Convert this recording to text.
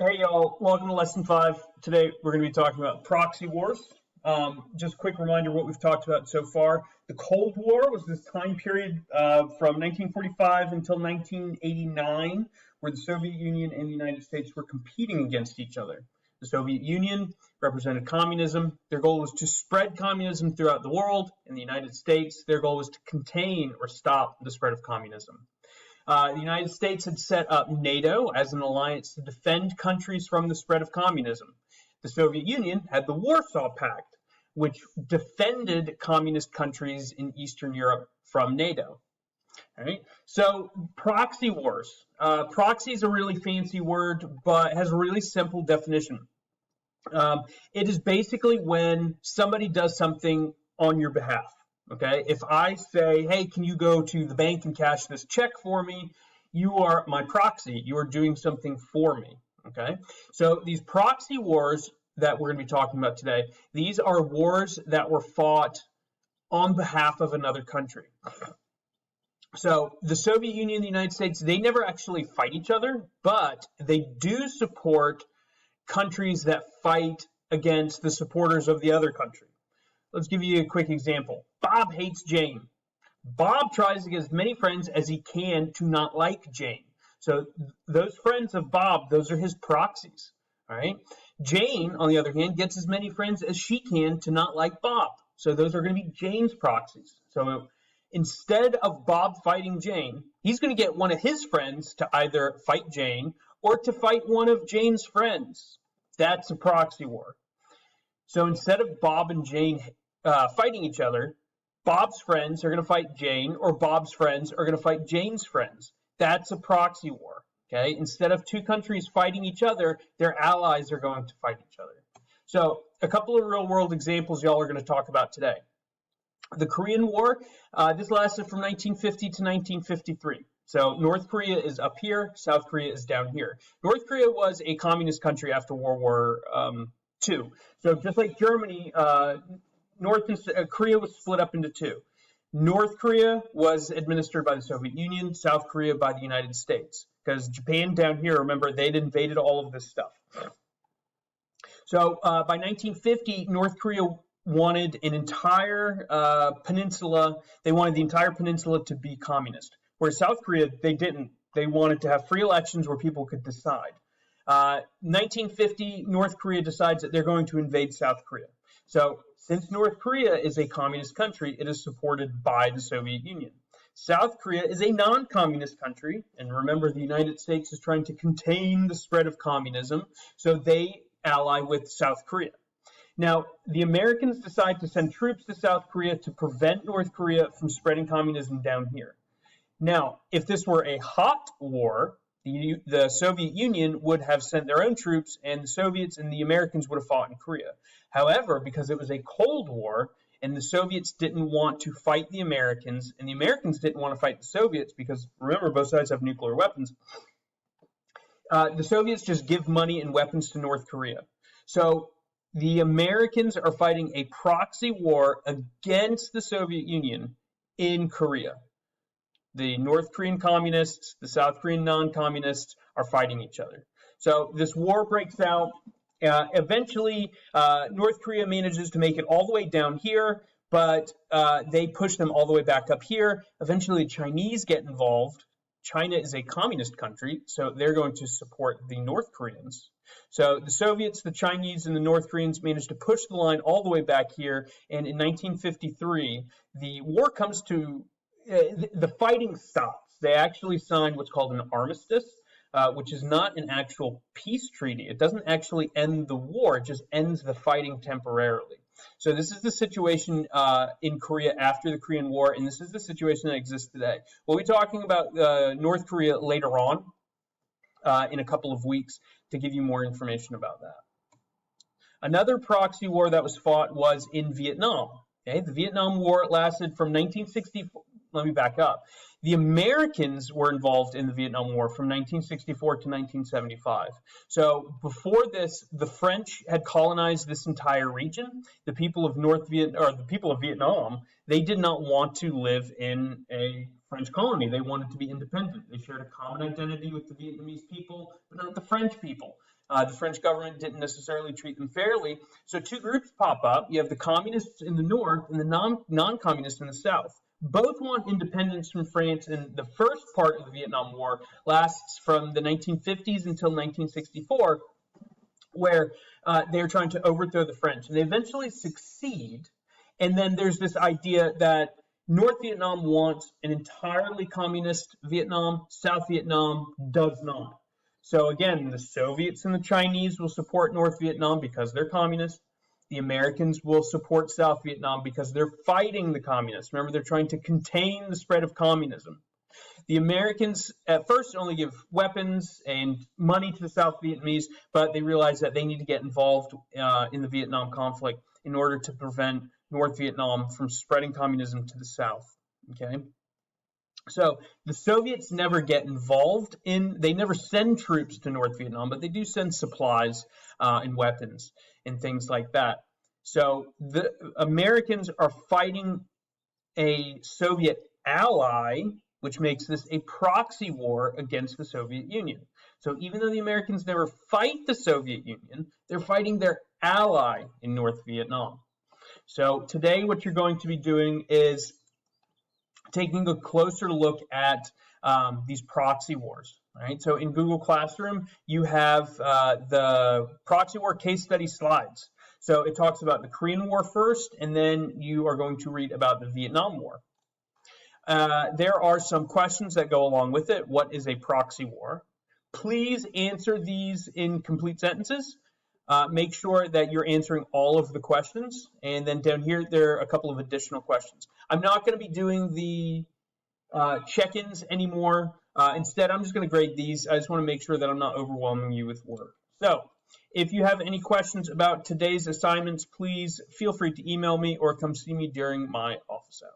Hey y'all, welcome to lesson 5. Today we're going to be talking about proxy wars. Just a quick reminder what we've talked about so far. The Cold War was this time period from 1945 until 1989 where the Soviet Union and the United States were competing against each other. The Soviet Union represented communism. Their goal was to spread communism throughout the world. In the United States, their goal was to contain or stop the spread of communism. The United States had set up NATO as an alliance to defend countries from the spread of communism. The Soviet Union had the Warsaw Pact, which defended communist countries in Eastern Europe from NATO. All right. So proxy wars. Proxy is a really fancy word, but has a really simple definition. It is basically when somebody does something on your behalf. Okay, if I say, hey, can you go to the bank and cash this check for me? You are my proxy. You are doing something for me. Okay, so these proxy wars that we're going to be talking about today, these are wars that were fought on behalf of another country. So the Soviet Union and the United States, they never actually fight each other, but they do support countries that fight against the supporters of the other country. Let's give you a quick example. Bob hates Jane. Bob tries to get as many friends as he can to not like Jane. So those friends of Bob, those are his proxies. All right. Jane, on the other hand, gets as many friends as she can to not like Bob. So those are going to be Jane's proxies. So instead of Bob fighting Jane, he's going to get one of his friends to either fight Jane or to fight one of Jane's friends. That's a proxy war. So instead of Bob and Jane fighting each other, Bob's friends are going to fight Jane, or Bob's friends are going to fight Jane's friends. That's a proxy war. Okay. Instead of two countries fighting each other, their allies are going to fight each other. So a couple of real world examples y'all are going to talk about today. The Korean War, this lasted from 1950 to 1953. So North Korea is up here, South Korea is down here. North Korea was a communist country after World War II. So just like Germany, Korea was split up into two. North Korea was administered by the Soviet Union, South Korea by the United States. Because Japan down here, remember, they'd invaded all of this stuff. So by 1950, North Korea wanted an entire peninsula. They wanted the entire peninsula to be communist. Whereas South Korea, they didn't. They wanted to have free elections where people could decide. 1950, North Korea decides that they're going to invade South Korea. So since North Korea is a communist country, it is supported by the Soviet Union. South Korea is a non-communist country, and remember, the United States is trying to contain the spread of communism, so they ally with South Korea. Now, the Americans decide to send troops to South Korea to prevent North Korea from spreading communism down here. Now, if this were a hot war, the Soviet Union would have sent their own troops, and the Soviets and the Americans would have fought in Korea. However, because it was a Cold War, and the Soviets didn't want to fight the Americans, and the Americans didn't want to fight the Soviets, because remember, both sides have nuclear weapons, the Soviets just give money and weapons to North Korea. So the Americans are fighting a proxy war against the Soviet Union in Korea. The North Korean communists, the South Korean non-communists are fighting each other. So this war breaks out. Eventually, North Korea manages to make it all the way down here, but they push them all the way back up here. Eventually, the Chinese get involved. China is a communist country, so they're going to support the North Koreans. So the Soviets, the Chinese, and the North Koreans managed to push the line all the way back here. And in 1953, the war comes to the fighting stops. They actually signed what's called an armistice, which is not an actual peace treaty. It doesn't actually end the war. It just ends the fighting temporarily. So this is the situation in Korea after the Korean War, and this is the situation that exists today. We'll be talking about North Korea later on in a couple of weeks to give you more information about that. Another proxy war that was fought was in Vietnam. Okay, the Vietnam War lasted from 1964. Let me back up. The Americans were involved in the Vietnam War from 1964 to 1975. So before this, the French had colonized this entire region. The people of the people of Vietnam, they did not want to live in a French colony. They wanted to be independent. They shared a common identity with the Vietnamese people, but not the French people. The French government didn't necessarily treat them fairly. So two groups pop up. You have the communists in the north and the non-communists in the south. Both want independence from France, and the first part of the Vietnam War lasts from the 1950s until 1964, where they're trying to overthrow the French. And they eventually succeed. And then there's this idea that North Vietnam wants an entirely communist Vietnam, South Vietnam does not. So again, the Soviets and the Chinese will support North Vietnam because they're communist. The Americans will support South Vietnam because they're fighting the communists. Remember, they're trying to contain the spread of communism. The Americans at first only give weapons and money to the South Vietnamese, but they realize that they need to get involved in the Vietnam conflict in order to prevent North Vietnam from spreading communism to the South. Okay. So the Soviets never get involved they never send troops to North Vietnam, but they do send supplies and weapons and things like that. So the Americans are fighting a Soviet ally, which makes this a proxy war against the Soviet Union. So even though the Americans never fight the Soviet Union, they're fighting their ally in North Vietnam. So today what you're going to be doing is taking a closer look at these proxy wars. Right? So in Google Classroom, you have the proxy war case study slides. So it talks about the Korean War first, and then you are going to read about the Vietnam War. There are some questions that go along with it. What is a proxy war? Please answer these in complete sentences. Make sure that you're answering all of the questions. And then down here, there are a couple of additional questions. I'm not going to be doing the check-ins anymore. Instead, I'm just going to grade these. I just want to make sure that I'm not overwhelming you with work. So if you have any questions about today's assignments, please feel free to email me or come see me during my office hours.